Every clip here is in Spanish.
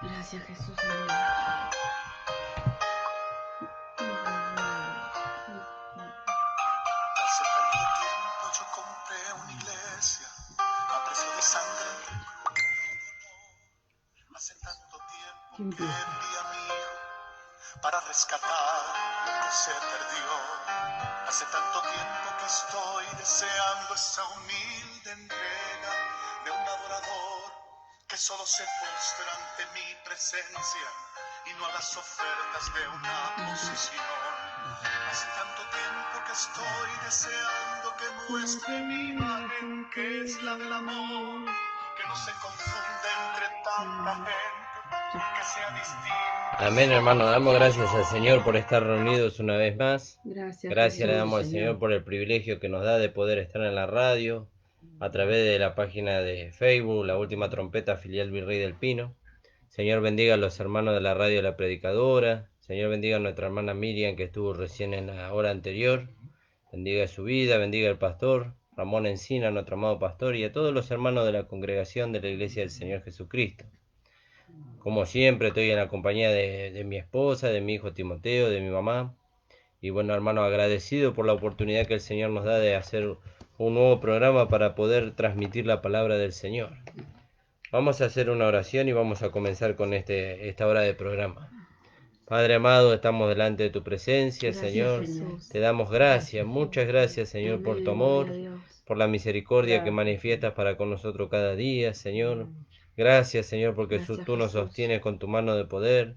Gracias, Jesús. Amén. Hace tanto tiempo yo compré una iglesia a precio de sangre entre cruz y dolor. Hace tanto tiempo que envié a mi hijo para rescatar lo que se perdió. Hace tanto tiempo que estoy deseando esa humilde entrega de un adorador que solo se postra ante mi presencia y no a las ofertas de una posición. Hace tanto tiempo que estoy deseando que muestre mi imagen, que es la del amor, que no se confunda entre tanta gente, que sea distinta. Amén, hermano. Damos gracias al Señor por estar reunidos una vez más. Gracias, Gracias le Jesús, damos al Señor por el privilegio que nos da de poder estar en la radio, a través de la página de Facebook, La Última Trompeta, filial Virrey del Pino. Señor bendiga a los hermanos de la radio La Predicadora. Señor bendiga a nuestra hermana Miriam, que estuvo recién en la hora anterior. Bendiga su vida, bendiga al pastor Ramón Encina, nuestro amado pastor, y a todos los hermanos de la congregación de la Iglesia del Señor Jesucristo. Como siempre, estoy en la compañía de mi esposa, de mi hijo Timoteo, de mi mamá. Y bueno, hermano, agradecido por la oportunidad que el Señor nos da de hacer un nuevo programa para poder transmitir la palabra del Señor. Vamos a hacer una oración y vamos a comenzar con esta hora de programa. Padre amado, estamos delante de tu presencia, gracias, Señor. Jesús. Te damos gracias, muchas gracias, Señor, por tu amor, por la misericordia que manifiestas para con nosotros cada día, Señor. Gracias, Señor, porque Gracias, tú nos Jesús. sostienes con tu mano de poder.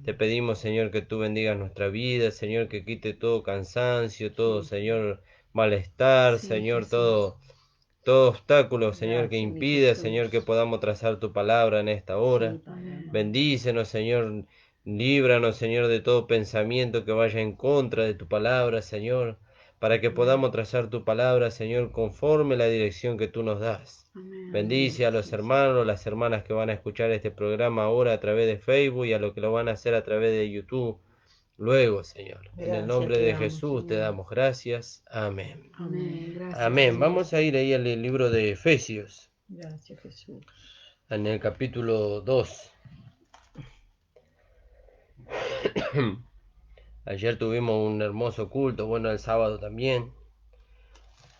Te pedimos, Señor, que tú bendigas nuestra vida, Señor, que quite todo cansancio, todo, Señor, malestar, Sí, Señor, Jesús. todo obstáculo, Señor, que Gracias, mi impida, Jesús. Señor, que podamos trazar tu palabra en esta hora. Sí, Padre. Bendícenos, Señor. Líbranos, Señor, de todo pensamiento que vaya en contra de tu palabra, Señor, para que podamos trazar tu palabra, Señor, conforme la dirección que tú nos das. Amén. Bendice a los hermanos, las hermanas que van a escuchar este programa ahora a través de Facebook y a los que lo van a hacer a través de YouTube. Luego, Señor, en el nombre de Jesús te damos gracias. Amén. Amén. Gracias. Amén. Señor. Vamos a ir ahí al libro de Efesios, Gracias, Jesús. en el capítulo 2. Ayer tuvimos un hermoso culto, bueno, el sábado también.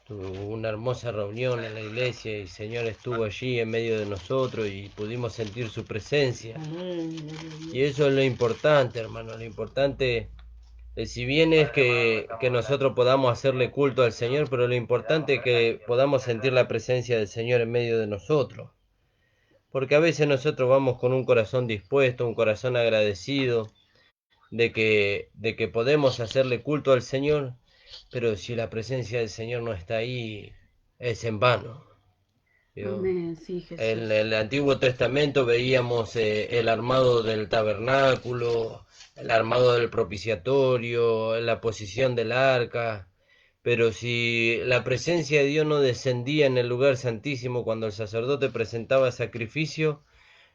Tuve una hermosa reunión en la iglesia y el Señor estuvo allí en medio de nosotros y pudimos sentir su presencia. Y eso es lo importante, hermano. Lo importante, si bien es que nosotros podamos hacerle culto al Señor, pero lo importante es que podamos sentir la presencia del Señor en medio de nosotros. Porque a veces nosotros vamos con un corazón dispuesto, un corazón agradecido, de que podemos hacerle culto al Señor, pero si la presencia del Señor no está ahí, es en vano. Amén, sí, Jesús. En el Antiguo Testamento veíamos el armado del tabernáculo, el armado del propiciatorio, la posición del arca, pero si la presencia de Dios no descendía en el lugar santísimo cuando el sacerdote presentaba sacrificio,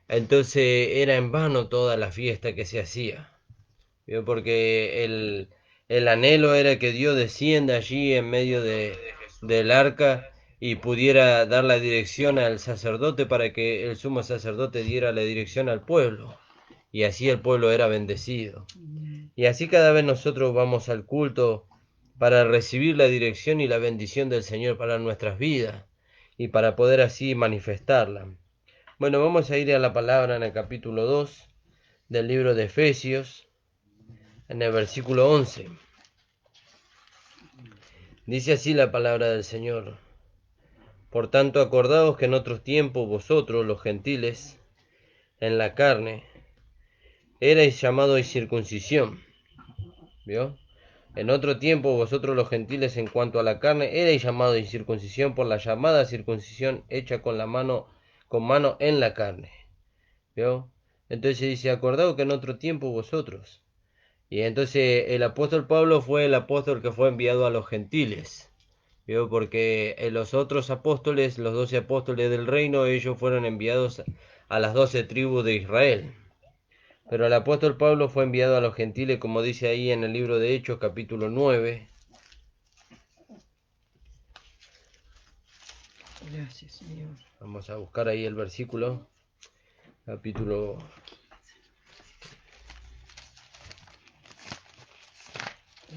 entonces era en vano toda la fiesta que se hacía. Porque el anhelo era que Dios descienda allí en medio del arca y pudiera dar la dirección al sacerdote para que el sumo sacerdote diera la dirección al pueblo. Y así el pueblo era bendecido. Y así cada vez nosotros vamos al culto para recibir la dirección y la bendición del Señor para nuestras vidas y para poder así manifestarla. Bueno, vamos a ir a la palabra en el capítulo 2 del libro de Efesios, en el versículo 11. Dice así la palabra del Señor: Por tanto, acordaos que en otros tiempos vosotros, los gentiles, en la carne, erais llamados circuncisión. ¿Vio? En otro tiempo vosotros los gentiles en cuanto a la carne erais llamados incircuncisión por la llamada circuncisión hecha con mano en la carne. ¿Vio? Entonces dice, acordaos que en otro tiempo vosotros. Y entonces el apóstol Pablo fue el apóstol que fue enviado a los gentiles. ¿Vio? Porque los otros apóstoles, los 12 apóstoles del reino, ellos fueron enviados a las 12 tribus de Israel. Pero el apóstol Pablo fue enviado a los gentiles, como dice ahí en el libro de Hechos, capítulo 9. Gracias, Señor. Vamos a buscar ahí el versículo. Capítulo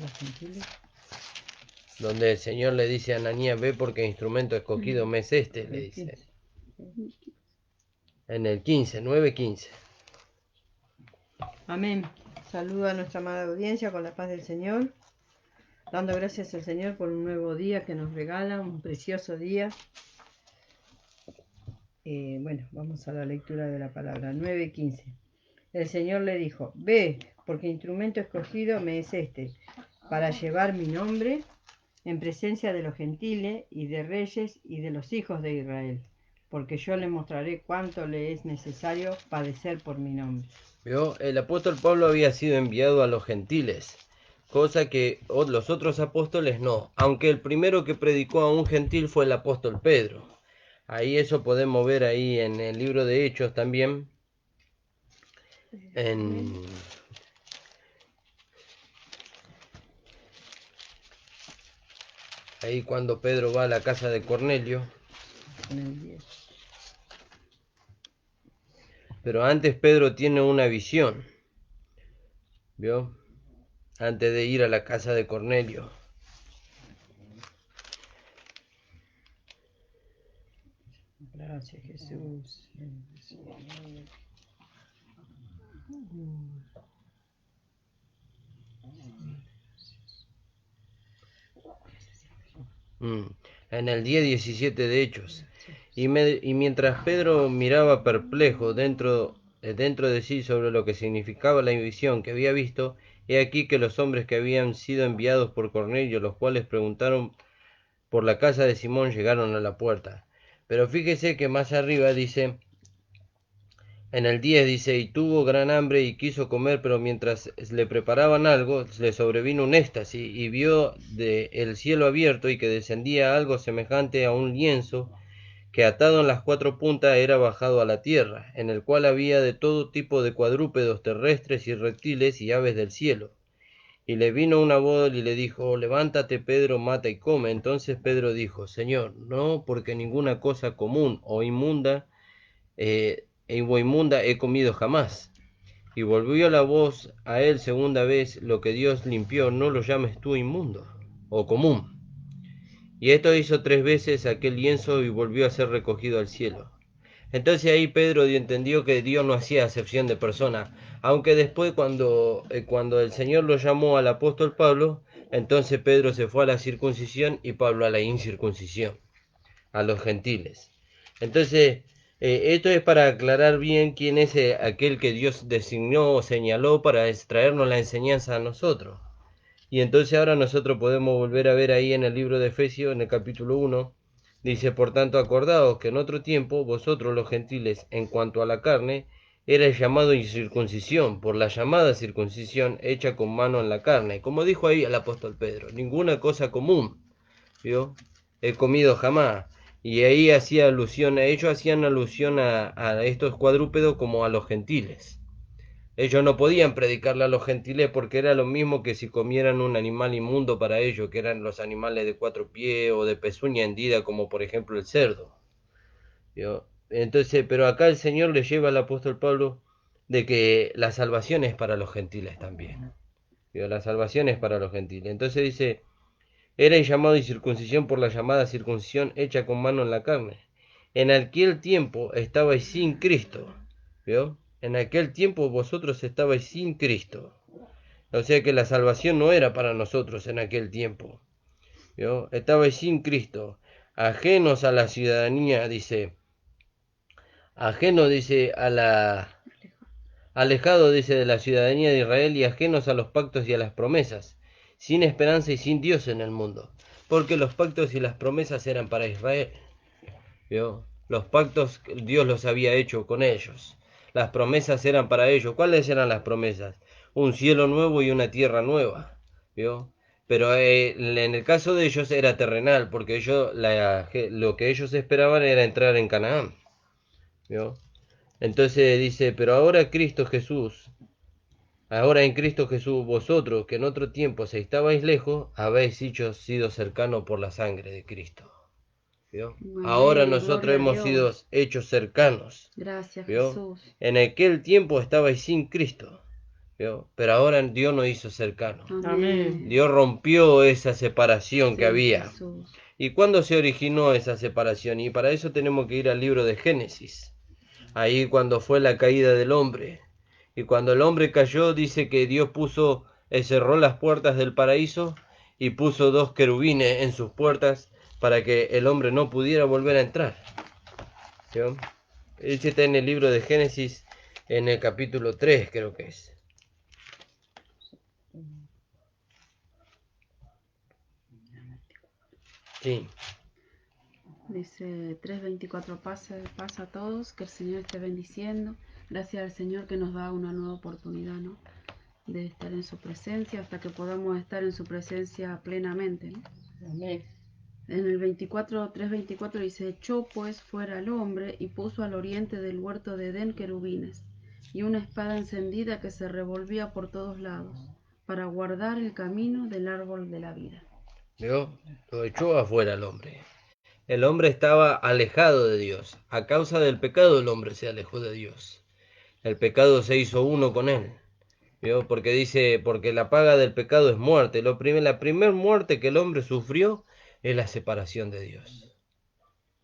los gentiles. Donde el Señor le dice a Ananías, ve porque instrumento escogido me es este, le El dice. 15. En el 15, 9:15. Amén. Saludo a nuestra amada audiencia con la paz del Señor, dando gracias al Señor por un nuevo día que nos regala, un precioso día. Bueno, vamos a la lectura de la palabra. 9:15. El Señor le dijo, ve, porque instrumento escogido me es este, para llevar mi nombre en presencia de los gentiles y de reyes y de los hijos de Israel, porque yo le mostraré cuánto le es necesario padecer por mi nombre. ¿Vio? El apóstol Pablo había sido enviado a los gentiles, cosa que los otros apóstoles no, aunque el primero que predicó a un gentil fue el apóstol Pedro. Ahí eso podemos ver ahí en el libro de Hechos también, ahí cuando Pedro va a la casa de Cornelio. En el 10. Pero antes Pedro tiene una visión, ¿vio? Antes de ir a la casa de Cornelio. Gracias, Jesús. En el día 17 de Hechos. Y mientras Pedro miraba perplejo dentro de sí sobre lo que significaba la visión que había visto, he aquí que los hombres que habían sido enviados por Cornelio, los cuales preguntaron por la casa de Simón, llegaron a la puerta. Pero fíjese que más arriba dice, en el 10 dice, y tuvo gran hambre y quiso comer, pero mientras le preparaban algo, le sobrevino un éxtasis, y vio el cielo abierto y que descendía algo semejante a un lienzo, que atado en las 4 puntas era bajado a la tierra, en el cual había de todo tipo de cuadrúpedos terrestres y reptiles y aves del cielo. Y le vino una voz y le dijo, levántate Pedro, mata y come. Entonces Pedro dijo, Señor, no, porque ninguna cosa común o inmunda he comido jamás. Y volvió la voz a él segunda vez, lo que Dios limpió, no lo llames tú inmundo o común. Y esto hizo 3 veces aquel lienzo y volvió a ser recogido al cielo. Entonces ahí Pedro entendió que Dios no hacía acepción de persona, aunque después cuando el Señor lo llamó al apóstol Pablo, entonces Pedro se fue a la circuncisión y Pablo a la incircuncisión, a los gentiles. Entonces, esto es para aclarar bien quién es aquel que Dios designó o señaló para extraernos la enseñanza a nosotros. Y entonces ahora nosotros podemos volver a ver ahí en el libro de Efesios, en el capítulo 1, dice, por tanto, acordaos que en otro tiempo vosotros los gentiles, en cuanto a la carne, erais llamados incircuncisión, por la llamada circuncisión hecha con mano en la carne. Como dijo ahí el apóstol Pedro, ninguna cosa común, ¿vio? He comido jamás. Y ahí hacía alusión, ellos hacían alusión a estos cuadrúpedos como a los gentiles. Ellos no podían predicarle a los gentiles porque era lo mismo que si comieran un animal inmundo para ellos, que eran los animales de 4 pies o de pezuña hendida, como por ejemplo el cerdo. ¿Vio? Entonces, pero acá el Señor le lleva al apóstol Pablo de que la salvación es para los gentiles también. ¿Vio? La salvación es para los gentiles. Entonces dice, erais llamado incircuncisión por la llamada circuncisión hecha con mano en la carne. En aquel tiempo estabais sin Cristo. ¿Vio? En aquel tiempo vosotros estabais sin Cristo. O sea que la salvación no era para nosotros en aquel tiempo. ¿Vio? Estabais sin Cristo. Ajenos a la ciudadanía, dice. Ajeno, dice, alejado, dice, de la ciudadanía de Israel y ajenos a los pactos y a las promesas. Sin esperanza y sin Dios en el mundo. Porque los pactos y las promesas eran para Israel. ¿Vio? Los pactos Dios los había hecho con ellos. Las promesas eran para ellos. ¿Cuáles eran las promesas? Un cielo nuevo y una tierra nueva. ¿Vio? Pero en el caso de ellos era terrenal, porque lo que ellos esperaban era entrar en Canaán. ¿Vio? Entonces dice, pero ahora en Cristo Jesús, vosotros que en otro tiempo se estabais lejos, habéis sido cercanos por la sangre de Cristo. ¿Vio? Ahora Amén, nosotros gloria a hemos sido Dios. hechos cercanos. Gracias, ¿Vio? Jesús. En aquel tiempo estabais sin Cristo. ¿vio? Pero ahora Dios nos hizo cercanos. Amén. Dios rompió esa separación que Sí, había. Jesús. ¿Y cuándo se originó esa separación? Y para eso tenemos que ir al libro de Génesis. Ahí cuando fue la caída del hombre. Y cuando el hombre cayó, dice que Dios cerró las puertas del paraíso y puso 2 querubines en sus puertas para que el hombre no pudiera volver a entrar. ¿Vio? Ese está en el libro de Génesis, en el capítulo 3, creo que es. Sí. Dice 3:24, pasa a todos, que el Señor esté bendiciendo. Gracias al Señor que nos da una nueva oportunidad, ¿no? De estar en su presencia hasta que podamos estar en su presencia plenamente, ¿no? Amén. En el 3:24 dice, echó pues fuera al hombre y puso al oriente del huerto de Edén querubines y una espada encendida que se revolvía por todos lados para guardar el camino del árbol de la vida. ¿Vio? Lo echó afuera el hombre. El hombre estaba alejado de Dios. A causa del pecado el hombre se alejó de Dios. El pecado se hizo uno con él. ¿Vio? Porque dice, porque la paga del pecado es muerte. La primera muerte que el hombre sufrió es la separación de Dios.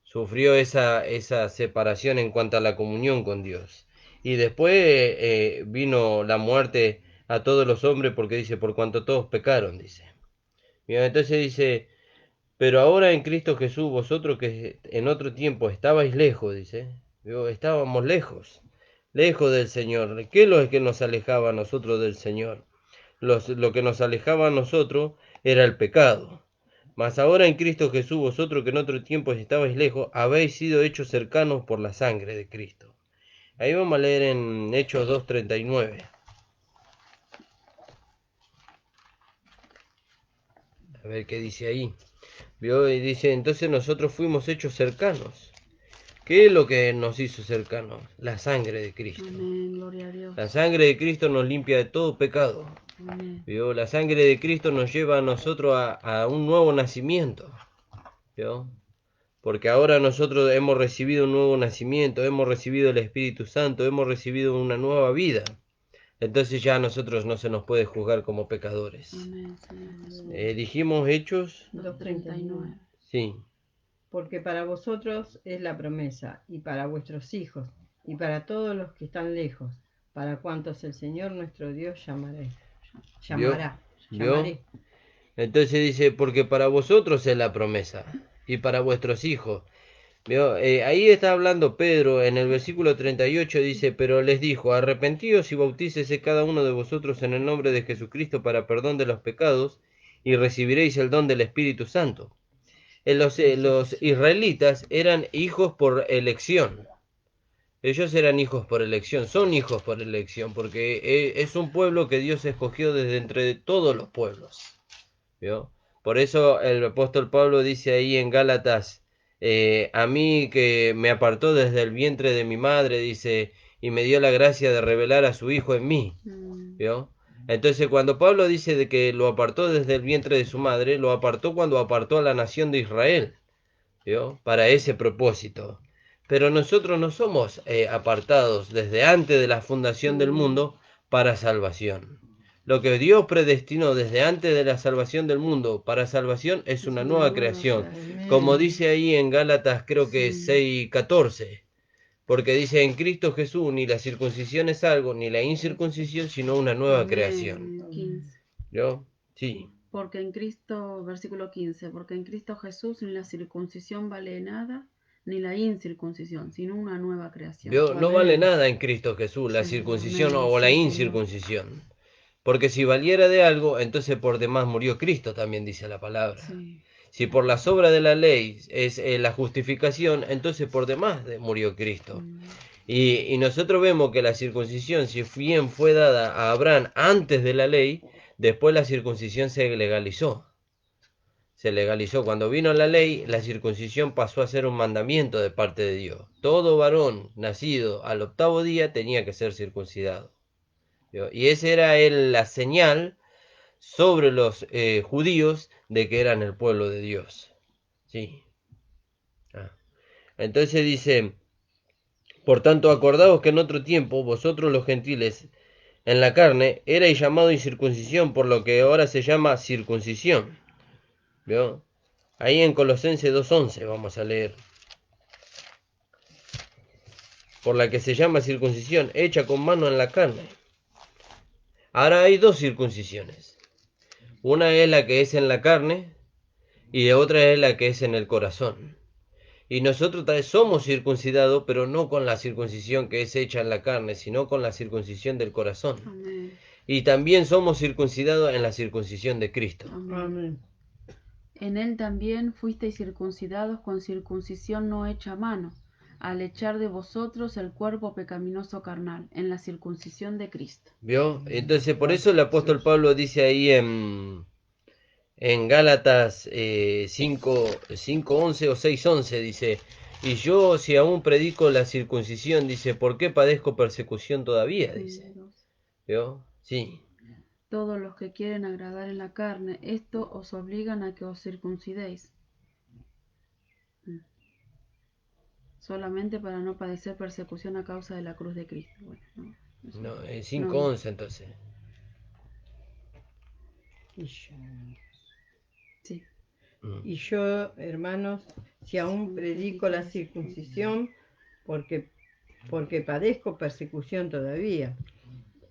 Sufrió esa separación en cuanto a la comunión con Dios. Y después vino la muerte a todos los hombres porque dice, por cuanto todos pecaron, dice. ¿Vio? Entonces dice, pero ahora en Cristo Jesús, vosotros que en otro tiempo estabais lejos, dice, ¿vio? Estábamos lejos del Señor. ¿Qué es lo que nos alejaba a nosotros del Señor? Lo que nos alejaba a nosotros era el pecado. Mas ahora en Cristo Jesús, vosotros que en otro tiempo estabais lejos, habéis sido hechos cercanos por la sangre de Cristo. Ahí vamos a leer en Hechos 2:39. A ver qué dice ahí. ¿Vio? Y dice, entonces nosotros fuimos hechos cercanos. ¿Qué es lo que nos hizo cercanos? La sangre de Cristo. Amén, gloria a Dios. La sangre de Cristo nos limpia de todo pecado. Amén. ¿Vio? La sangre de Cristo nos lleva a nosotros a un nuevo nacimiento. ¿Vio? Porque ahora nosotros hemos recibido un nuevo nacimiento, hemos recibido el Espíritu Santo, hemos recibido una nueva vida. Entonces ya a nosotros no se nos puede juzgar como pecadores. Amén, Señor Jesús. Dijimos Hechos, 2:39. sí. Porque para vosotros es la promesa, y para vuestros hijos, y para todos los que están lejos, para cuantos el Señor nuestro Dios llamará. ¿Vio? Entonces dice, porque para vosotros es la promesa, y para vuestros hijos. ¿Vio? Ahí está hablando Pedro, en el versículo 38 dice, pero les dijo, arrepentíos y bautícese cada uno de vosotros en el nombre de Jesucristo para perdón de los pecados, y recibiréis el don del Espíritu Santo. Los israelitas eran hijos por elección. Ellos eran hijos por elección, son hijos por elección, porque es un pueblo que Dios escogió desde entre todos los pueblos. ¿Vio? Por eso el apóstol Pablo dice ahí en Gálatas, a mí que me apartó desde el vientre de mi madre, dice, y me dio la gracia de revelar a su hijo en mí. ¿Vio? Entonces cuando Pablo dice de que lo apartó desde el vientre de su madre, lo apartó cuando apartó a la nación de Israel, ¿vio? Para ese propósito. Pero nosotros no somos apartados desde antes de la fundación del mundo para salvación. Lo que Dios predestinó desde antes de la salvación del mundo para salvación es una nueva creación. Como dice ahí en Gálatas, creo que es 6:14. Porque dice, en Cristo Jesús ni la circuncisión es algo, ni la incircuncisión, sino una nueva creación. 15. ¿Yo? Sí. Porque en Cristo, versículo 15, porque en Cristo Jesús ni la circuncisión vale nada, ni la incircuncisión, sino una nueva creación. ¿Vio? No vale nada en Cristo Jesús la Sí, circuncisión amén, o la sí, incircuncisión. Porque si valiera de algo, entonces por demás murió Cristo, también dice la palabra. Sí. Si por las obras de la ley es la justificación, entonces por demás murió Cristo. Y nosotros vemos que la circuncisión, si bien fue dada a Abraham antes de la ley, después la circuncisión se legalizó. Se legalizó. Cuando vino la ley, la circuncisión pasó a ser un mandamiento de parte de Dios. Todo varón nacido al 8º día tenía que ser circuncidado. ¿Vio? Y esa era la señal sobre los judíos de que eran el pueblo de Dios. Sí. Entonces dice, por tanto, acordaos que en otro tiempo vosotros los gentiles en la carne, era llamado incircuncisión, por lo que ahora se llama circuncisión. ¿Vio? Ahí en Colosenses 2:11 vamos a leer. Por la que se llama circuncisión, hecha con mano en la carne. Ahora hay dos circuncisiones. Una es la que es en la carne y otra es la que es en el corazón. Y nosotros somos circuncidados, pero no con la circuncisión que es hecha en la carne, sino con la circuncisión del corazón. Amén. Y también somos circuncidados en la circuncisión de Cristo. Amén. Amén. En él también fuisteis circuncidados con circuncisión no hecha a mano, al echar de vosotros el cuerpo pecaminoso carnal, en la circuncisión de Cristo. ¿Vio? Entonces por eso el apóstol Pablo dice ahí en Gálatas 5:11 o 6:11, dice, y yo si aún predico la circuncisión, dice, ¿por qué padezco persecución todavía? Dice. ¿Vio? Sí. Todos los que quieren agradar en la carne, esto os obligan a que os circuncidéis, solamente para no padecer persecución a causa de la cruz de Cristo. Bueno, no, eso No, no. 5:11 entonces. Sí. Y yo, hermanos, si aún predico la circuncisión, porque padezco persecución todavía.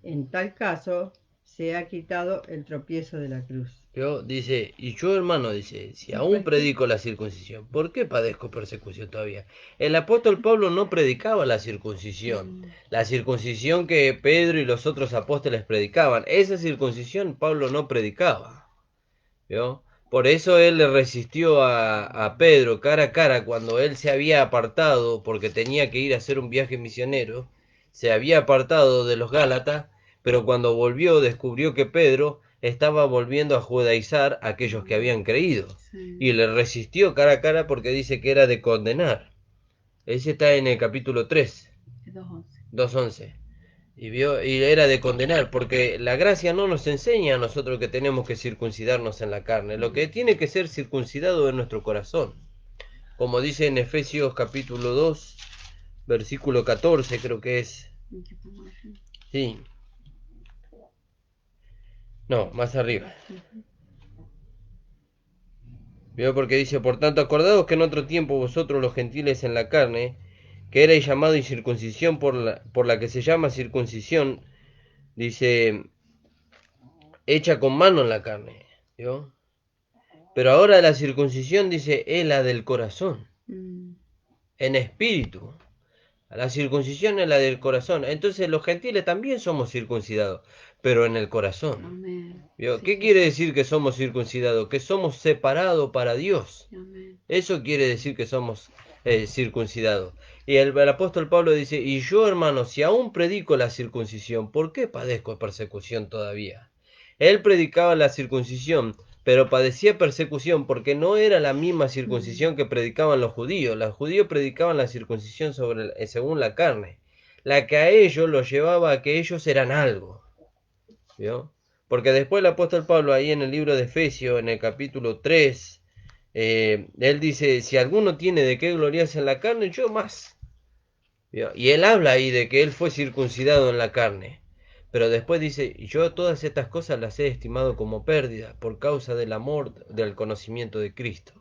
En tal caso, se ha quitado el tropiezo de la cruz. ¿Vio? Dice, y yo hermano, dice, si aún predico la circuncisión, ¿por qué padezco persecución todavía? El apóstol Pablo no predicaba la circuncisión que Pedro y los otros apóstoles predicaban. Esa circuncisión Pablo no predicaba. ¿Vio? Por eso él le resistió a Pedro cara a cara cuando él se había apartado, porque tenía que ir a hacer un viaje misionero, se había apartado de los Gálatas, pero cuando volvió descubrió que Pedro estaba volviendo a judaizar a aquellos que habían creído. Sí. Y le resistió cara a cara porque dice que era de condenar. Ese está en el capítulo 3, 2:11. Y era de condenar, porque la gracia no nos enseña a nosotros que tenemos que circuncidarnos en la carne. Lo que tiene que ser circuncidado es nuestro corazón. Como dice en Efesios capítulo 2, versículo 14, creo que es. Sí. No, más arriba. ¿Vio? Porque dice, por tanto, acordaos que en otro tiempo vosotros los gentiles en la carne, que erais llamado incircuncisión por la que se llama circuncisión, dice, hecha con mano en la carne, ¿vio? Pero ahora la circuncisión, dice, es la del corazón, en espíritu. La circuncisión es la del corazón. Entonces los gentiles también somos circuncidados, pero en el corazón. Amén. ¿Vio? Sí, ¿Qué sí, quiere sí. decir que somos circuncidados? Que somos separados para Dios. Amén. Eso quiere decir que somos circuncidados. Y el apóstol Pablo dice, y yo hermano, si aún predico la circuncisión, ¿por qué padezco persecución todavía? Él predicaba la circuncisión, pero padecía persecución porque no era la misma circuncisión que predicaban los judíos. Los judíos predicaban la circuncisión según la carne, la que a ellos los llevaba a que ellos eran algo. ¿Vio? Porque después el apóstol Pablo ahí en el libro de Efesios, en el capítulo 3, él dice, si alguno tiene de qué gloriarse en la carne, yo más. ¿Vio? Y él habla ahí de que él fue circuncidado en la carne. Pero después dice, yo todas estas cosas las he estimado como pérdida por causa del amor, del conocimiento de Cristo.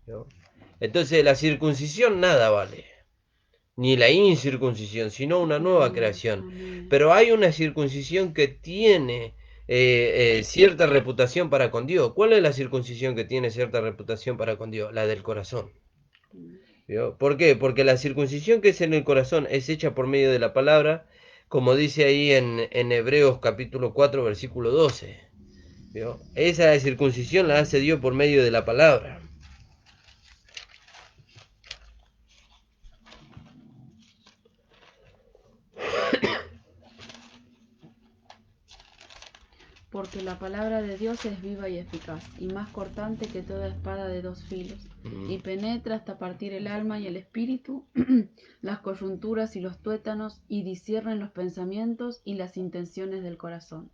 ¿Vio? Entonces la circuncisión nada vale. Ni la incircuncisión, sino una nueva creación. Pero hay una circuncisión que tiene cierta reputación para con Dios. ¿Cuál es la circuncisión que tiene cierta reputación para con Dios? La del corazón. ¿Vio? ¿Por qué? Porque la circuncisión que es en el corazón es hecha por medio de la palabra, como dice ahí en Hebreos capítulo 4, versículo 12. ¿Vio? Esa circuncisión la hace Dios por medio de la palabra. Porque la palabra de Dios es viva y eficaz, y más cortante que toda espada de dos filos, y penetra hasta partir el alma y el espíritu, las coyunturas y los tuétanos, y discierne los pensamientos y las intenciones del corazón.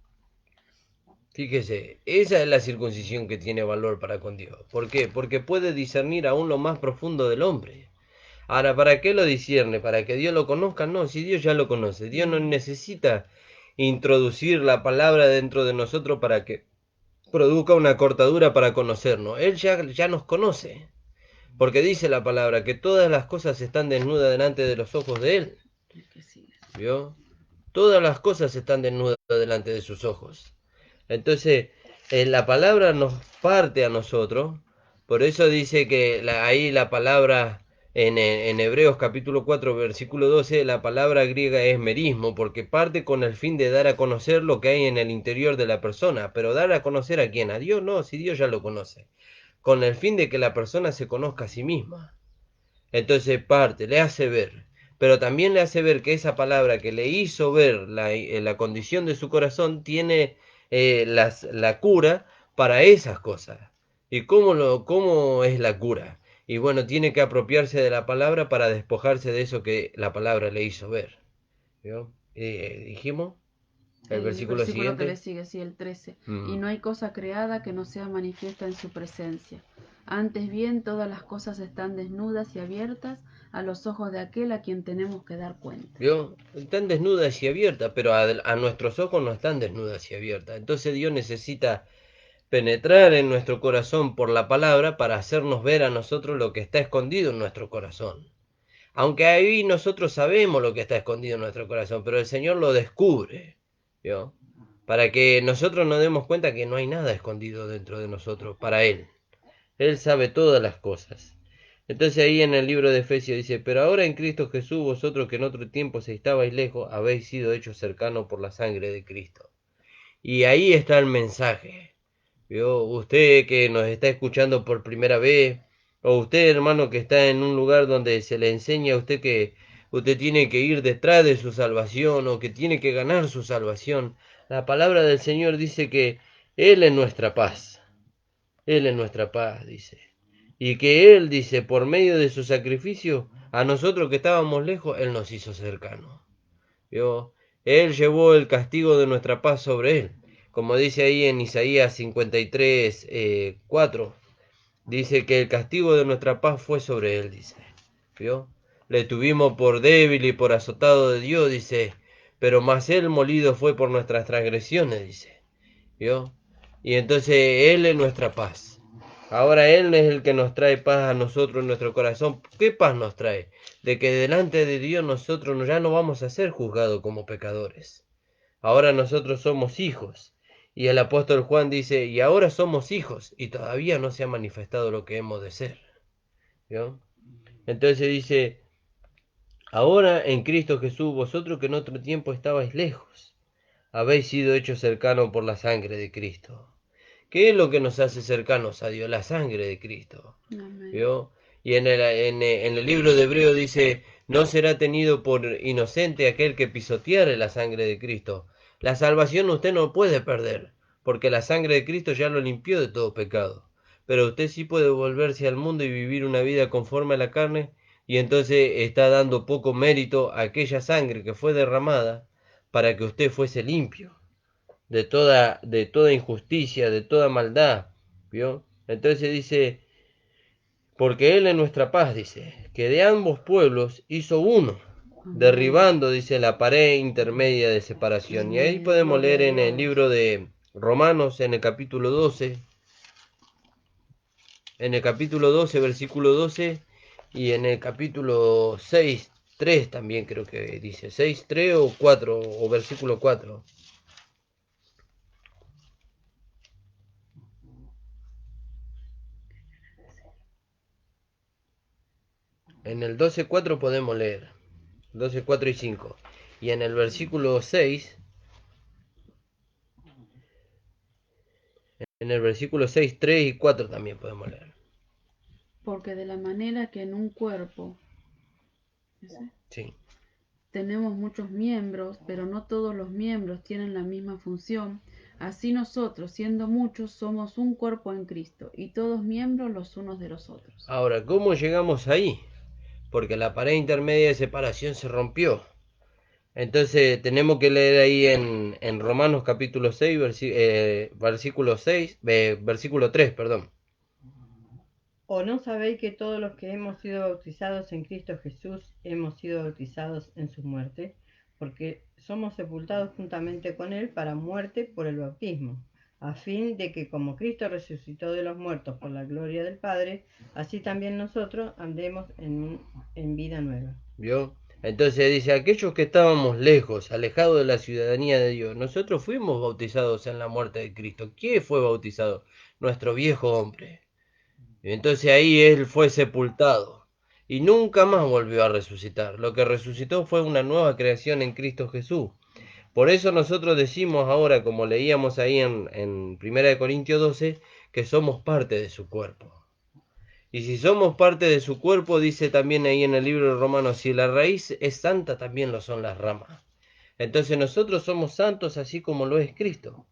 Fíjese, esa es la circuncisión que tiene valor para con Dios. ¿Por qué? Porque puede discernir aún lo más profundo del hombre. Ahora, ¿para qué lo discierne? ¿Para que Dios lo conozca? No, si Dios ya lo conoce. Dios no necesita introducir la palabra dentro de nosotros para que produzca una cortadura para conocernos. Él ya nos conoce, porque dice la palabra que todas las cosas están desnudas delante de los ojos de Él. ¿Vio? Todas las cosas están desnudas delante de sus ojos. Entonces, la palabra nos parte a nosotros. Por eso dice que ahí la palabra en Hebreos capítulo 4 versículo 12, la palabra griega es merismo, porque parte con el fin de dar a conocer lo que hay en el interior de la persona. Pero dar a conocer a quién, a Dios no, si Dios ya lo conoce, con el fin de que la persona se conozca a sí misma. Entonces parte, le hace ver, pero también le hace ver que esa palabra que le hizo ver la condición de su corazón tiene la cura para esas cosas. ¿Y cómo es la cura? Y bueno, tiene que apropiarse de la palabra para despojarse de eso que la palabra le hizo ver. ¿Vio? ¿Dijimos? El versículo versículo que siguiente. le sigue, sí, el 13. Y no hay cosa creada que no sea manifiesta en su presencia. Antes bien, todas las cosas están desnudas y abiertas a los ojos de aquel a quien tenemos que dar cuenta. ¿Vio? Están desnudas y abiertas, pero a nuestros ojos no están desnudas y abiertas. Entonces Dios necesita penetrar en nuestro corazón por la palabra para hacernos ver a nosotros lo que está escondido en nuestro corazón. Aunque ahí nosotros sabemos lo que está escondido en nuestro corazón, pero el Señor lo descubre, ¿vio? Para que nosotros nos demos cuenta que no hay nada escondido dentro de nosotros para Él. Él sabe todas las cosas. Entonces ahí en el libro de Efesios dice, pero ahora en Cristo Jesús vosotros que en otro tiempo se estabais lejos, habéis sido hechos cercanos por la sangre de Cristo. Y ahí está el mensaje. ¿Vio? Usted que nos está escuchando por primera vez, o usted hermano que está en un lugar donde se le enseña a usted que usted tiene que ir detrás de su salvación o que tiene que ganar su salvación, la palabra del Señor dice que Él es nuestra paz. Él es nuestra paz, dice. Y que Él, dice, por medio de su sacrificio, a nosotros que estábamos lejos, Él nos hizo cercanos. ¿Vio? Él llevó el castigo de nuestra paz sobre Él. Como dice ahí en Isaías 53, 4, dice que el castigo de nuestra paz fue sobre Él, dice. ¿Vio? Le tuvimos por débil y por azotado de Dios, dice, pero más Él molido fue por nuestras transgresiones, dice. ¿Vio? Y entonces Él es nuestra paz. Ahora Él es el que nos trae paz a nosotros en nuestro corazón. ¿Qué paz nos trae? De que delante de Dios nosotros ya no vamos a ser juzgados como pecadores. Ahora nosotros somos hijos. Y el apóstol Juan dice, y ahora somos hijos, y todavía no se ha manifestado lo que hemos de ser. ¿Vio? Entonces dice, ahora en Cristo Jesús, vosotros que en otro tiempo estabais lejos, habéis sido hechos cercanos por la sangre de Cristo. ¿Qué es lo que nos hace cercanos a Dios? La sangre de Cristo. ¿Vio? Y en el libro de Hebreo dice, no será tenido por inocente aquel que pisoteare la sangre de Cristo. La salvación usted no puede perder, porque la sangre de Cristo ya lo limpió de todo pecado. Pero usted sí puede volverse al mundo y vivir una vida conforme a la carne, y entonces está dando poco mérito a aquella sangre que fue derramada para que usted fuese limpio de toda injusticia, de toda maldad, ¿vio? Entonces dice, porque Él es nuestra paz, dice, que de ambos pueblos hizo uno, derribando, dice, la pared intermedia de separación. Y ahí podemos leer en el libro de Romanos, en el capítulo 12, versículo 12, y en el capítulo 6, 3 también creo que dice, 6, 3 o 4, o versículo 4. En el 12:4 podemos leer, 12, 4 y 5. Y en el versículo 6, en el versículo 6, 3 y 4 también podemos leer. Porque de la manera que en un cuerpo Sí. tenemos muchos miembros, pero no todos los miembros tienen la misma función, así nosotros, siendo muchos, somos un cuerpo en Cristo, y todos miembros los unos de los otros. Ahora, ¿cómo llegamos ahí? Porque la pared intermedia de separación se rompió. Entonces tenemos que leer ahí en Romanos capítulo 6, versículo 6, versículo 3, perdón. ¿O no sabéis que todos los que hemos sido bautizados en Cristo Jesús hemos sido bautizados en su muerte? Porque somos sepultados juntamente con él para muerte por el bautismo, a fin de que como Cristo resucitó de los muertos por la gloria del Padre, así también nosotros andemos en vida nueva. ¿Vio? Entonces dice, aquellos que estábamos lejos, alejados de la ciudadanía de Dios, nosotros fuimos bautizados en la muerte de Cristo. ¿Quién fue bautizado? Nuestro viejo hombre. Entonces ahí él fue sepultado y nunca más volvió a resucitar. Lo que resucitó fue una nueva creación en Cristo Jesús. Por eso nosotros decimos ahora, como leíamos ahí en 1 Corintios 12, que somos parte de su cuerpo. Y si somos parte de su cuerpo, dice también ahí en el libro de Romanos, si la raíz es santa, también lo son las ramas. Entonces nosotros somos santos así como lo es Cristo.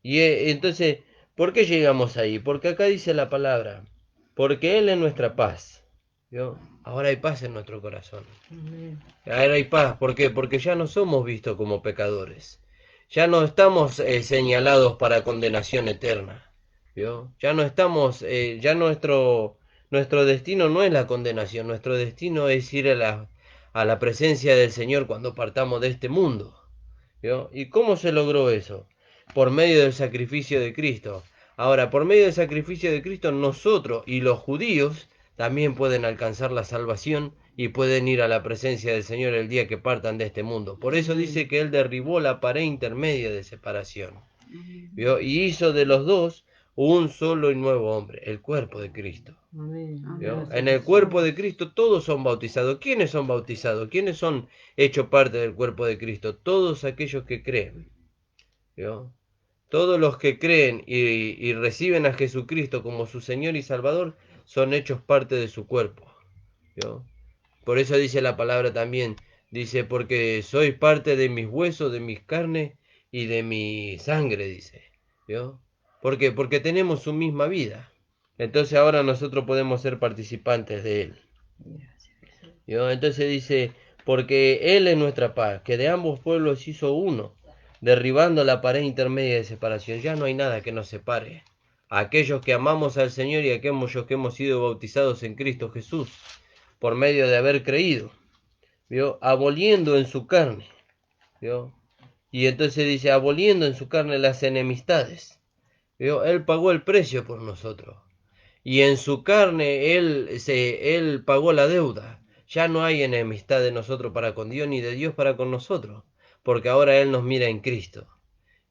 Y entonces, ¿por qué llegamos ahí? Porque acá dice la palabra, porque Él es nuestra paz. ¿Vio? Ahora hay paz en nuestro corazón. Amén. Ahora hay paz. ¿Por qué? Porque ya no somos vistos como pecadores. Ya no estamos señalados para condenación eterna. ¿Vio? Ya no estamos, ya nuestro destino no es la condenación, nuestro destino es ir a la presencia del Señor cuando partamos de este mundo. ¿Vio? ¿Y cómo se logró eso? Por medio del sacrificio de Cristo. Ahora, por medio del sacrificio de Cristo, nosotros y los judíos también pueden alcanzar la salvación y pueden ir a la presencia del Señor el día que partan de este mundo. Por eso dice que Él derribó la pared intermedia de separación. ¿Vio? Y hizo de los dos un solo y nuevo hombre, el cuerpo de Cristo. Amén. ¿Vio? En el cuerpo de Cristo todos son bautizados. ¿Quiénes son bautizados? ¿Quiénes son hechos parte del cuerpo de Cristo? Todos aquellos que creen. ¿Vio? Todos los que creen y reciben a Jesucristo como su Señor y Salvador son hechos parte de su cuerpo. ¿Vio? Por eso dice la palabra también, dice, porque sois parte de mis huesos, de mis carnes y de mi sangre, dice. ¿Vio? ¿Por qué? Porque tenemos su misma vida. Entonces ahora nosotros podemos ser participantes de Él. ¿Vio? Entonces dice, porque Él es nuestra paz, que de ambos pueblos hizo uno, derribando la pared intermedia de separación. Ya no hay nada que nos separe. A aquellos que amamos al Señor y a aquellos que hemos sido bautizados en Cristo Jesús, por medio de haber creído, ¿vio? Aboliendo en su carne, ¿vio? Y entonces dice, aboliendo en su carne las enemistades, ¿vio? Él pagó el precio por nosotros. Y en su carne él pagó la deuda. Ya no hay enemistad de nosotros para con Dios ni de Dios para con nosotros, porque ahora Él nos mira en Cristo.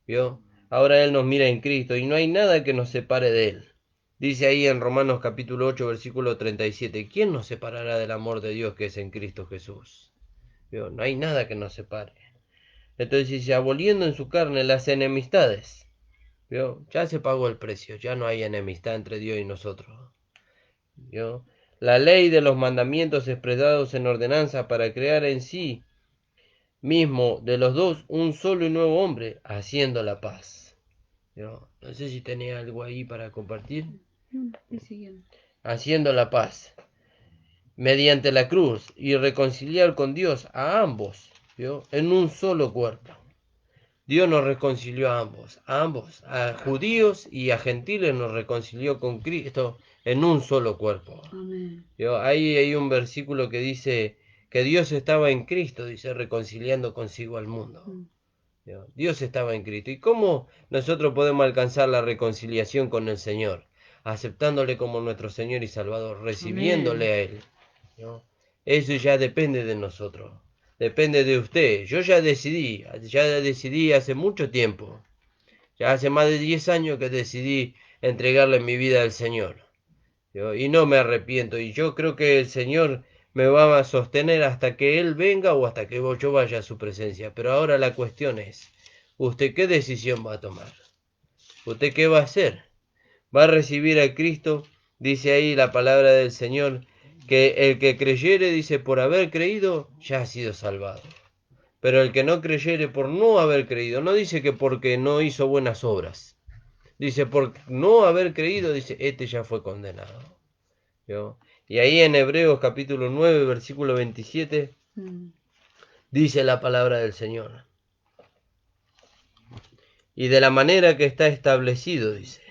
¿Vio? Ahora Él nos mira en Cristo y no hay nada que nos separe de Él. Dice ahí en Romanos capítulo 8, versículo 37, ¿quién nos separará del amor de Dios que es en Cristo Jesús? ¿Vio? No hay nada que nos separe. Entonces dice, aboliendo en su carne las enemistades. ¿Vio? Ya se pagó el precio, ya no hay enemistad entre Dios y nosotros. ¿Vio? La ley de los mandamientos expresados en ordenanza para crear en sí mismo de los dos un solo y nuevo hombre, haciendo la paz. ¿Vio? No sé si tenía algo ahí para compartir. Haciendo la paz mediante la cruz y reconciliar con Dios a ambos, ¿vio? En un solo cuerpo. Dios nos reconcilió a ambos, a judíos y a gentiles nos reconcilió con Cristo en un solo cuerpo. Amén. ¿Vio? Ahí hay un versículo que dice que Dios estaba en Cristo, dice, reconciliando consigo al mundo. ¿Vio? Dios estaba en Cristo. ¿Y cómo nosotros podemos alcanzar la reconciliación con el Señor? Aceptándole como nuestro Señor y Salvador, recibiéndole a Él. ¿No? Eso ya depende de nosotros, depende de usted. Yo ya decidí hace mucho tiempo, ya hace más de 10 años que decidí entregarle mi vida al Señor. Y no me arrepiento, y yo creo que el Señor me va a sostener hasta que Él venga o hasta que yo vaya a su presencia. Pero ahora la cuestión es, ¿usted qué decisión va a tomar? ¿Usted qué va a hacer? ¿Va a recibir a Cristo? Dice ahí la palabra del Señor, que el que creyere, dice, por haber creído, ya ha sido salvado. Pero el que no creyere por no haber creído, no dice que porque no hizo buenas obras. Dice, por no haber creído, dice, este ya fue condenado. ¿Vio? Y ahí en Hebreos capítulo 9, versículo 27, dice la palabra del Señor. Y de la manera que está establecido, dice,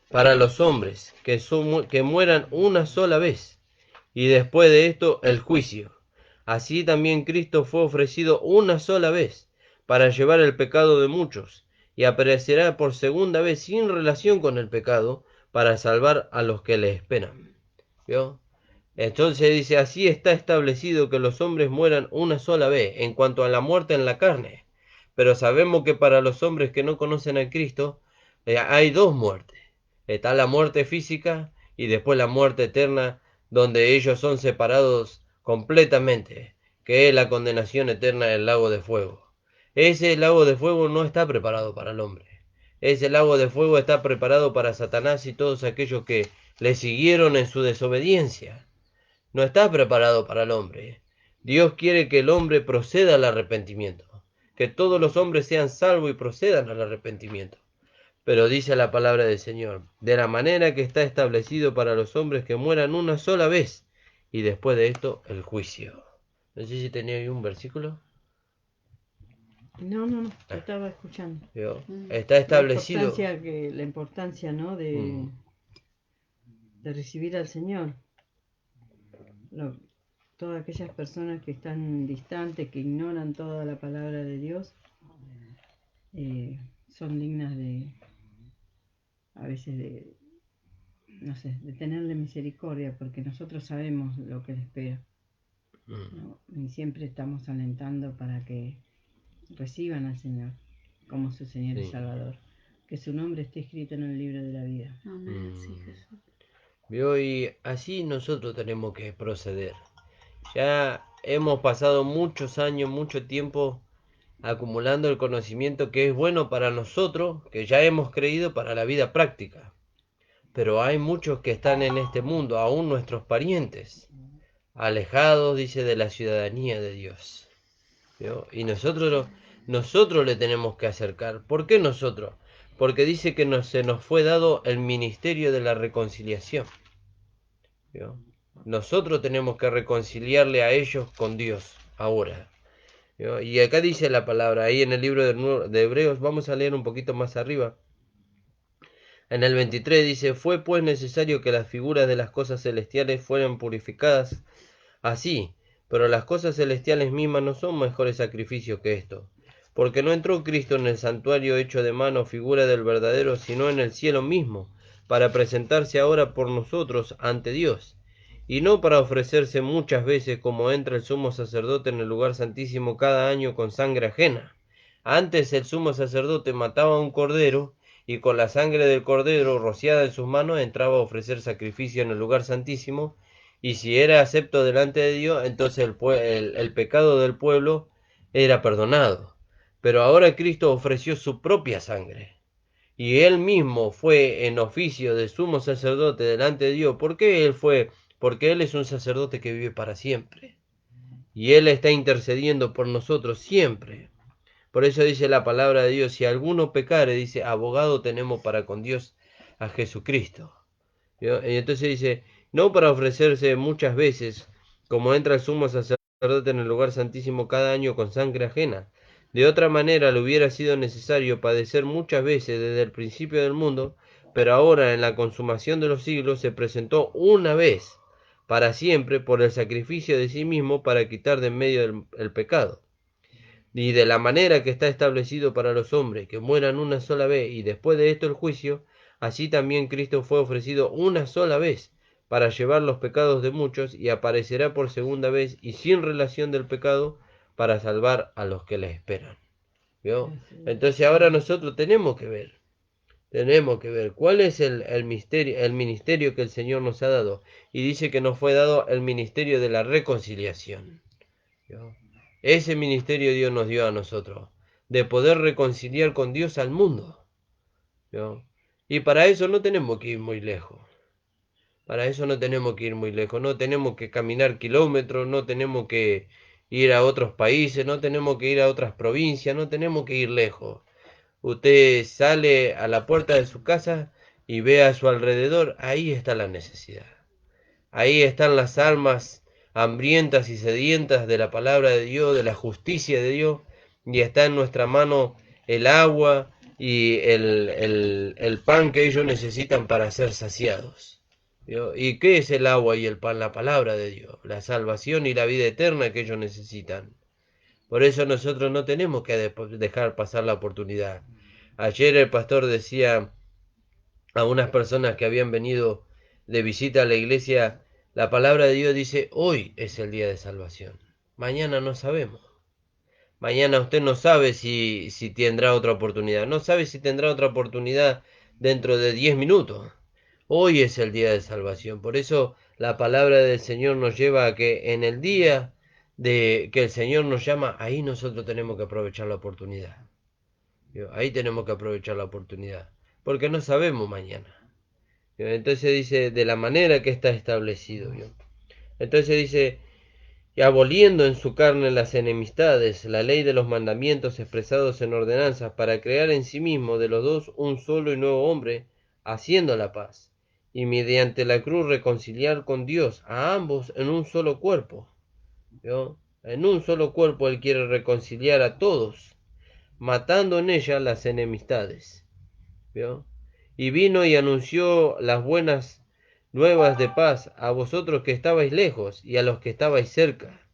para los hombres que mueran una sola vez, y después de esto el juicio. así también Cristo fue ofrecido una sola vez para llevar el pecado de muchos, y aparecerá por segunda vez sin relación con el pecado para salvar a los que le esperan. ¿Vio? Entonces dice, así está establecido que los hombres mueran una sola vez en cuanto a la muerte en la carne. Pero sabemos que para los hombres que no conocen a Cristo hay dos muertes. Está la muerte física y después la muerte eterna, donde ellos son separados completamente, que es la condenación eterna del lago de fuego. Ese lago de fuego no está preparado para el hombre. Ese lago de fuego está preparado para Satanás y todos aquellos que le siguieron en su desobediencia. No está preparado para el hombre. Dios quiere que el hombre proceda al arrepentimiento, que todos los hombres sean salvos y procedan al arrepentimiento. Pero dice la palabra del Señor, de la manera que está establecido para los hombres que mueran una sola vez, y después de esto el juicio. No sé si tenía ahí un versículo. No, yo estaba escuchando. Está establecido. La importancia, ¿no? de recibir al Señor. Todas aquellas personas que están distantes, que ignoran toda la palabra de Dios, son dignas a veces de tenerle misericordia, porque nosotros sabemos lo que les espera, ¿no? Y siempre estamos alentando para que reciban al Señor como su Señor y Salvador, que su nombre esté escrito en el libro de la vida. Amén, sí, Jesús. Y así nosotros tenemos que proceder. Ya hemos pasado muchos años, mucho tiempo acumulando el conocimiento que es bueno para nosotros, que ya hemos creído para la vida práctica. Pero hay muchos que están en este mundo, aún nuestros parientes, alejados, dice, de la ciudadanía de Dios. ¿Vio? Y nosotros le tenemos que acercar. ¿Por qué nosotros? Porque dice que se nos fue dado el ministerio de la reconciliación. ¿Vio? Nosotros tenemos que reconciliarle a ellos con Dios ahora. ¿Vio? Y acá dice la palabra, ahí en el libro de Hebreos, vamos a leer un poquito más arriba. En el 23 dice, fue pues necesario que las figuras de las cosas celestiales fueran purificadas así, pero las cosas celestiales mismas no son mejores sacrificios que esto, porque no entró Cristo en el santuario hecho de mano, figura del verdadero, sino en el cielo mismo, para presentarse ahora por nosotros ante Dios, y no para ofrecerse muchas veces como entra el sumo sacerdote en el lugar santísimo cada año con sangre ajena. Antes el sumo sacerdote mataba a un cordero, y con la sangre del cordero rociada en sus manos entraba a ofrecer sacrificio en el lugar santísimo, y si era acepto delante de Dios, entonces el pecado del pueblo era perdonado. Pero ahora Cristo ofreció su propia sangre, y él mismo fue en oficio de sumo sacerdote delante de Dios. ¿Por qué él fue? Porque él es un sacerdote que vive para siempre, y él está intercediendo por nosotros siempre. Por eso dice la palabra de Dios, si alguno pecare, dice, abogado tenemos para con Dios a Jesucristo. Y entonces dice, no para ofrecerse muchas veces, como entra el sumo sacerdote en el lugar santísimo cada año con sangre ajena. De otra manera le hubiera sido necesario padecer muchas veces desde el principio del mundo, pero ahora en la consumación de los siglos se presentó una vez para siempre por el sacrificio de sí mismo para quitar de en medio el pecado. Y de la manera que está establecido para los hombres, que mueran una sola vez y después de esto el juicio, así también Cristo fue ofrecido una sola vez para llevar los pecados de muchos y aparecerá por segunda vez y sin relación del pecado para salvar a los que le esperan. ¿Vio? Entonces ahora nosotros tenemos que ver cuál es el ministerio que el Señor nos ha dado. Y dice que nos fue dado el ministerio de la reconciliación. ¿Vio? Ese ministerio Dios nos dio a nosotros, de poder reconciliar con Dios al mundo. ¿Vio? Y para eso no tenemos que ir muy lejos. No tenemos que caminar kilómetros, no tenemos que ir a otros países, no tenemos que ir a otras provincias, no tenemos que ir lejos. Usted sale a la puerta de su casa y ve a su alrededor, ahí está la necesidad. Ahí están las almas hambrientas y sedientas de la palabra de Dios, de la justicia de Dios, y está en nuestra mano el agua y el pan que ellos necesitan para ser saciados. ¿Vio? ¿Y qué es el agua y el pan? La palabra de Dios, la salvación y la vida eterna que ellos necesitan. Por eso nosotros no tenemos que dejar pasar la oportunidad. Ayer el pastor decía a unas personas que habían venido de visita a la iglesia, la palabra de Dios dice, hoy es el día de salvación. Mañana no sabemos. Mañana usted no sabe si tendrá otra oportunidad. No sabe si tendrá otra oportunidad dentro de 10 minutos. Hoy es el día de salvación. Por eso la palabra del Señor nos lleva a que en el día de que el Señor nos llama, ahí nosotros tenemos que aprovechar la oportunidad. Ahí tenemos que aprovechar la oportunidad. Porque no sabemos mañana. Entonces dice, de la manera que está establecido. Entonces dice, y aboliendo en su carne las enemistades, la ley de los mandamientos expresados en ordenanzas, para crear en sí mismo de los dos un solo y nuevo hombre, haciendo la paz, y mediante la cruz reconciliar con Dios a ambos en un solo cuerpo. ¿Vio? En un solo cuerpo él quiere reconciliar a todos, matando en ella las enemistades. ¿Vio? Y vino y anunció las buenas nuevas de paz a vosotros que estabais lejos y a los que estabais cerca.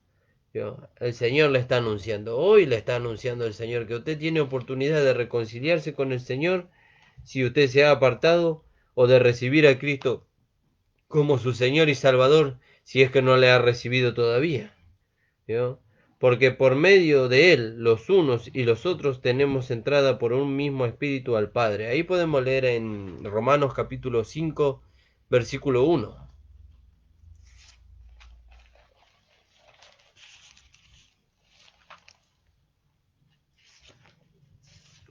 ¿Vio? El Señor le está anunciando, hoy le está anunciando el Señor que usted tiene oportunidad de reconciliarse con el Señor si usted se ha apartado, o de recibir a Cristo como su Señor y Salvador si es que no le ha recibido todavía. ¿Vio? Porque por medio de Él, los unos y los otros tenemos entrada por un mismo Espíritu al Padre. Ahí podemos leer en Romanos capítulo 5, versículo 1.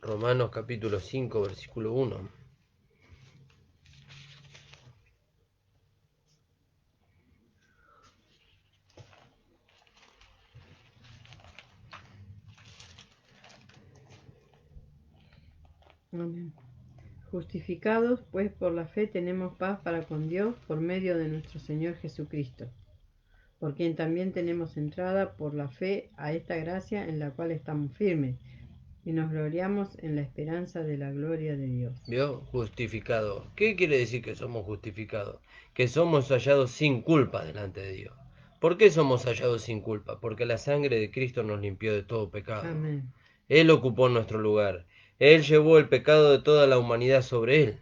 Romanos capítulo 5, versículo 1. Amén. Justificados, pues por la fe tenemos paz para con Dios por medio de nuestro Señor Jesucristo, por quien también tenemos entrada por la fe a esta gracia en la cual estamos firmes y nos gloriamos en la esperanza de la gloria de Dios. ¿Vio? Justificado. ¿Qué quiere decir que somos justificados? Que somos hallados sin culpa delante de Dios. ¿Por qué somos hallados sin culpa? Porque la sangre de Cristo nos limpió de todo pecado. Amén. Él ocupó nuestro lugar. Él llevó el pecado de toda la humanidad sobre Él.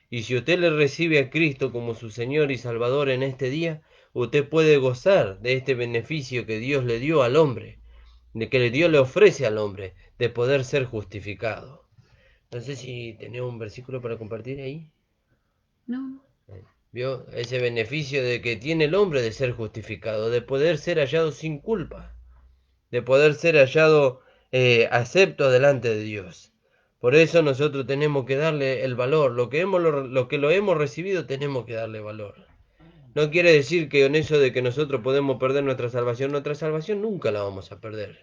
Y si usted le recibe a Cristo como su Señor y Salvador en este día, usted puede gozar de este beneficio que Dios le dio al hombre, de que Dios le ofrece al hombre, de poder ser justificado. No sé si tenés un versículo para compartir ahí. No, ¿Vio? Ese beneficio de que tiene el hombre de ser justificado, de poder ser hallado sin culpa, de poder ser hallado acepto delante de Dios. Por eso nosotros tenemos que darle el valor. Lo que lo hemos recibido tenemos que darle valor. No quiere decir que en eso de que nosotros podemos perder nuestra salvación nunca la vamos a perder.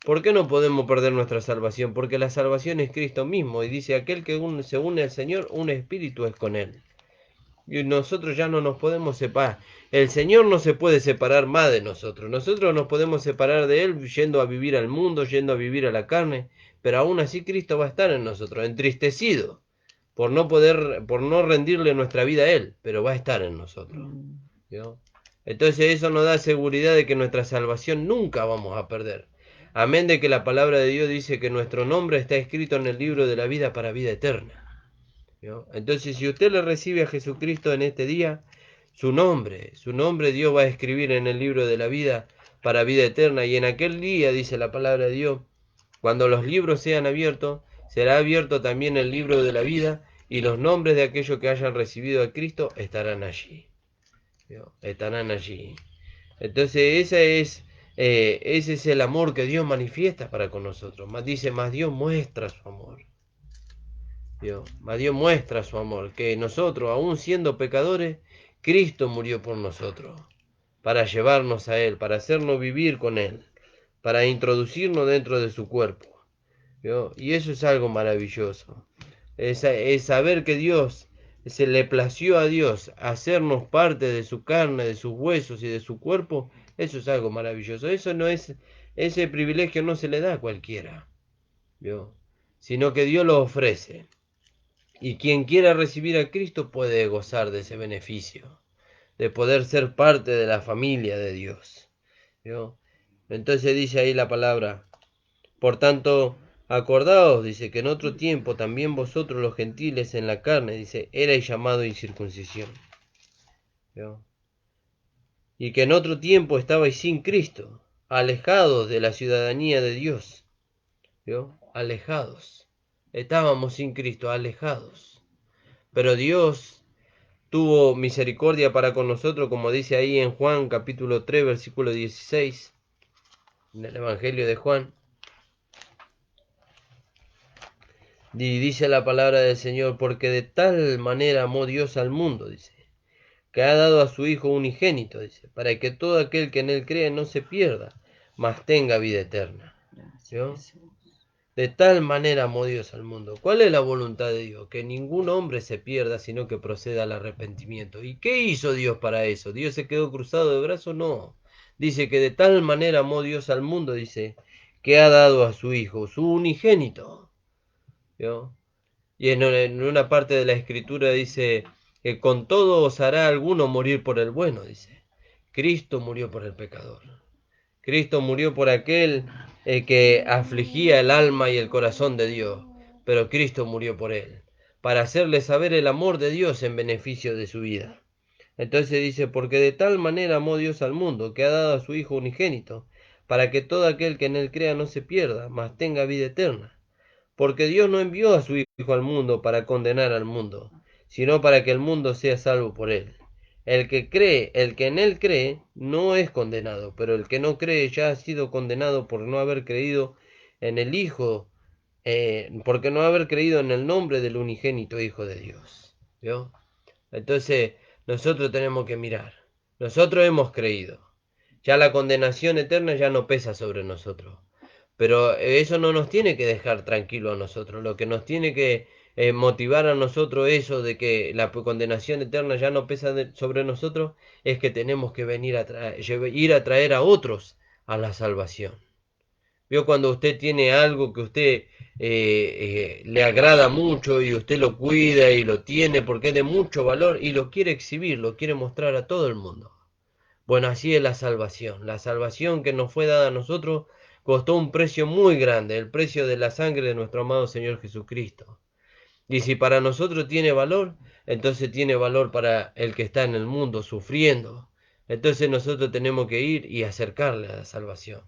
¿Por qué no podemos perder nuestra salvación? Porque la salvación es Cristo mismo, y dice, aquel que se une al Señor, un espíritu es con Él. Y nosotros ya no nos podemos separar. El Señor no se puede separar más de nosotros. Nosotros nos podemos separar de Él yendo a vivir al mundo, yendo a vivir a la carne, pero aún así Cristo va a estar en nosotros, entristecido por no rendirle nuestra vida a Él, pero va a estar en nosotros. ¿Vio? Entonces eso nos da seguridad de que nuestra salvación nunca vamos a perder. Amén de que la palabra de Dios dice que nuestro nombre está escrito en el libro de la vida para vida eterna. ¿Vio? Entonces, si usted le recibe a Jesucristo en este día, su nombre Dios va a escribir en el libro de la vida para vida eterna. Y en aquel día, dice la palabra de Dios, cuando los libros sean abiertos, será abierto también el libro de la vida, y los nombres de aquellos que hayan recibido a Cristo estarán allí. ¿Vio? Estarán allí. Entonces, ese es el amor que Dios manifiesta para con nosotros. Dice, más Dios muestra su amor. Dios muestra su amor, que nosotros, aún siendo pecadores, Cristo murió por nosotros, para llevarnos a Él, para hacernos vivir con Él, para introducirnos dentro de su cuerpo. ¿Vio? Y eso es algo maravilloso. Es saber que Dios, se le plació a Dios hacernos parte de su carne, de sus huesos y de su cuerpo. Eso es algo maravilloso. Ese privilegio no se le da a cualquiera, ¿vio? Sino que Dios lo ofrece. Y quien quiera recibir a Cristo puede gozar de ese beneficio, de poder ser parte de la familia de Dios. ¿Vio? Entonces dice ahí la palabra, por tanto, acordaos, dice, que en otro tiempo también vosotros los gentiles en la carne, dice, erais llamados incircuncisión. ¿Vio? Y que en otro tiempo estabais sin Cristo, alejados de la ciudadanía de Dios. ¿Vio? Alejados. Estábamos sin Cristo, alejados. Pero Dios tuvo misericordia para con nosotros, como dice ahí en Juan capítulo 3, versículo 16, en el Evangelio de Juan. Y dice la palabra del Señor, porque de tal manera amó Dios al mundo, dice, que ha dado a su Hijo unigénito, dice, para que todo aquel que en él cree no se pierda, mas tenga vida eterna. ¿Vio? De tal manera amó Dios al mundo. ¿Cuál es la voluntad de Dios? Que ningún hombre se pierda, sino que proceda al arrepentimiento. ¿Y qué hizo Dios para eso? ¿Dios se quedó cruzado de brazos? No. Dice que de tal manera amó Dios al mundo, dice, que ha dado a su Hijo, su unigénito. ¿Vio? Y en una parte de la Escritura dice que con todo os hará alguno morir por el bueno, dice. Cristo murió por el pecador. Cristo murió por aquel que afligía el alma y el corazón de Dios, pero Cristo murió por él, para hacerle saber el amor de Dios en beneficio de su vida. Entonces dice, porque de tal manera amó Dios al mundo, que ha dado a su Hijo unigénito, para que todo aquel que en él crea no se pierda, mas tenga vida eterna. Porque Dios no envió a su Hijo al mundo para condenar al mundo, sino para que el mundo sea salvo por él. El que en él cree, no es condenado, pero el que no cree ya ha sido condenado por no haber creído en el Hijo, porque no haber creído en el nombre del unigénito Hijo de Dios. ¿Vio? Entonces, nosotros tenemos que mirar. Nosotros hemos creído. Ya la condenación eterna ya no pesa sobre nosotros. Pero eso no nos tiene que dejar tranquilos a nosotros. Lo que nos tiene que motivar a nosotros eso de que la condenación eterna ya no pesa sobre nosotros es que tenemos que venir ir a traer a otros a la salvación. Vio cuando usted tiene algo que usted le agrada mucho y usted lo cuida y lo tiene porque es de mucho valor y lo quiere exhibir, lo quiere mostrar a todo el mundo. Bueno, así es la salvación. La salvación que nos fue dada a nosotros costó un precio muy grande, el precio de la sangre de nuestro amado Señor Jesucristo. Y si para nosotros tiene valor, entonces tiene valor para el que está en el mundo sufriendo. Entonces nosotros tenemos que ir y acercarle a la salvación.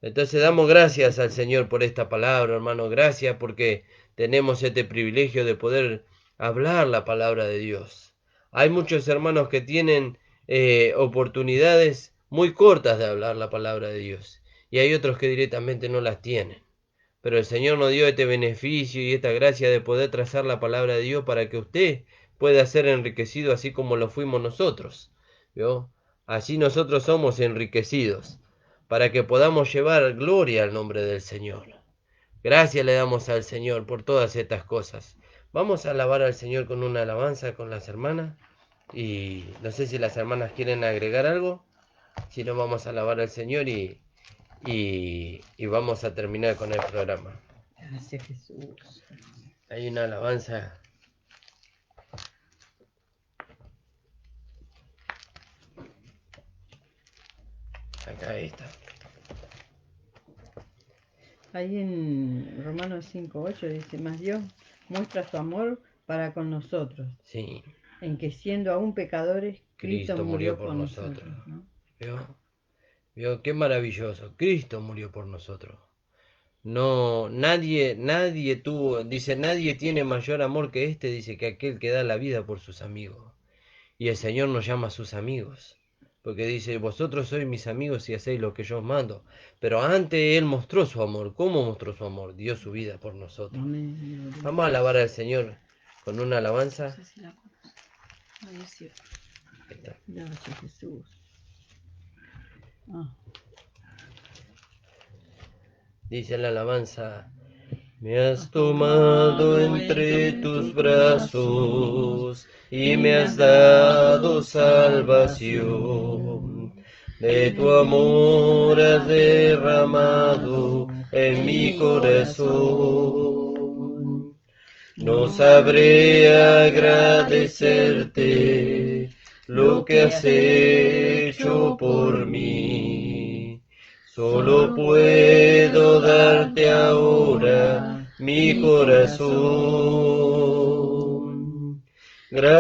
Entonces damos gracias al Señor por esta palabra, hermano. Gracias porque tenemos este privilegio de poder hablar la palabra de Dios. Hay muchos hermanos que tienen oportunidades muy cortas de hablar la palabra de Dios. Y hay otros que directamente no las tienen. Pero el Señor nos dio este beneficio y esta gracia de poder trazar la palabra de Dios para que usted pueda ser enriquecido así como lo fuimos nosotros. ¿Vio? Así nosotros somos enriquecidos, para que podamos llevar gloria al nombre del Señor. Gracias le damos al Señor por todas estas cosas. Vamos a alabar al Señor con una alabanza con las hermanas. Y no sé si las hermanas quieren agregar algo. Si no, vamos a alabar al Señor y vamos a terminar con el programa. Gracias, Jesús. Hay una alabanza. Acá está. Ahí en Romanos 5:8 dice, mas Dios muestra su amor para con nosotros, Sí. en que siendo aún pecadores, Cristo murió por nosotros. ¿No? ¿Vio? Qué maravilloso. Cristo murió por nosotros. No, nadie tuvo, dice, nadie tiene mayor amor que este, dice, que aquel que da la vida por sus amigos. Y el Señor nos llama a sus amigos. Porque dice, vosotros sois mis amigos y hacéis lo que yo os mando. Pero antes Él mostró su amor. ¿Cómo mostró su amor? Dio su vida por nosotros. Amén. Vamos a alabar al Señor con una alabanza. No sé si la conozco. Ahí es cierto. Ahí está. Gracias, Jesús. Ah. Dice la alabanza. Me has tomado entre tus brazos y me has dado salvación. De tu amor has derramado en mi corazón. no sabré agradecerte lo que has hecho por mí. Solo puedo darte ahora mi corazón. Gracias,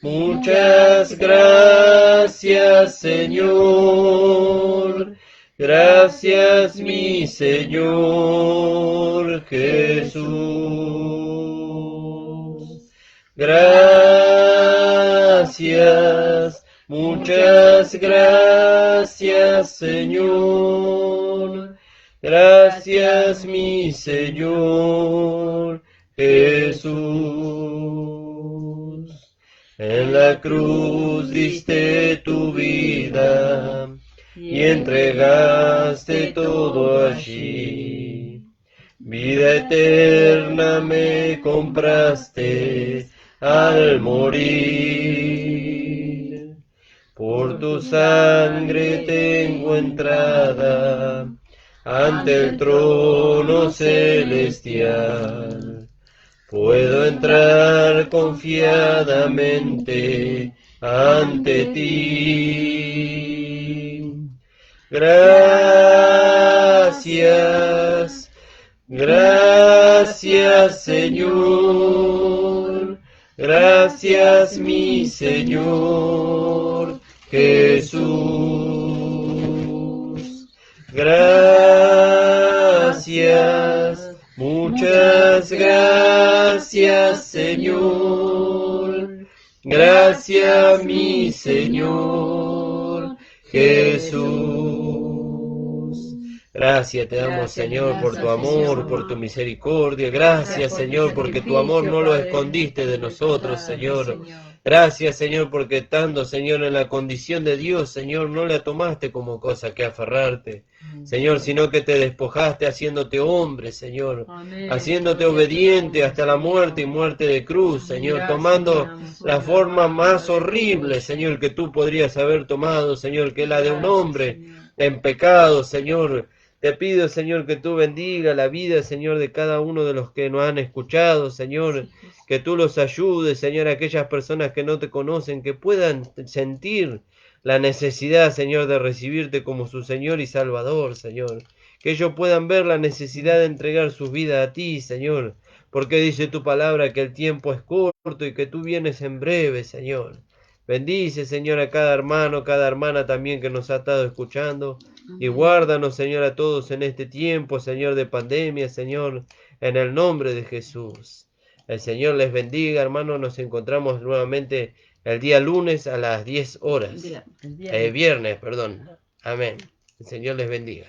muchas gracias, Señor. Gracias, mi Señor Jesús. Gracias, muchas gracias, Señor. Gracias, mi Señor Jesús. En la cruz diste tu vida y entregaste todo allí. Vida eterna me compraste al morir. Por tu sangre tengo entrada ante el trono celestial. Puedo entrar confiadamente ante ti. Gracias, gracias, Señor. Gracias, mi Señor Jesús. Gracias, muchas gracias, Señor. Gracias, mi Señor Jesús. Gracias te damos, Señor, por tu amor, por tu misericordia. Gracias, Señor, porque tu amor no lo escondiste de nosotros, Señor. Gracias, Señor, porque estando, Señor, en la condición de Dios, Señor, no la tomaste como cosa que aferrarte, Señor, sino que te despojaste haciéndote hombre, Señor, haciéndote obediente hasta la muerte y muerte de cruz, Señor, tomando la forma más horrible, Señor, que tú podrías haber tomado, Señor, que es la de un hombre en pecado, Señor. Te pido, Señor, que tú bendiga la vida, Señor, de cada uno de los que nos han escuchado, Señor, que tú los ayudes, Señor, a aquellas personas que no te conocen, que puedan sentir la necesidad, Señor, de recibirte como su Señor y Salvador, Señor. Que ellos puedan ver la necesidad de entregar su vida a ti, Señor, porque dice tu palabra que el tiempo es corto y que tú vienes en breve, Señor. Bendice, Señor, a cada hermano, cada hermana también que nos ha estado escuchando. Y guárdanos, Señor, a todos en este tiempo, Señor, de pandemia, Señor, en el nombre de Jesús. El Señor les bendiga, hermanos. Nos encontramos nuevamente el día lunes a las 10 horas. Viernes, perdón. Amén. El Señor les bendiga.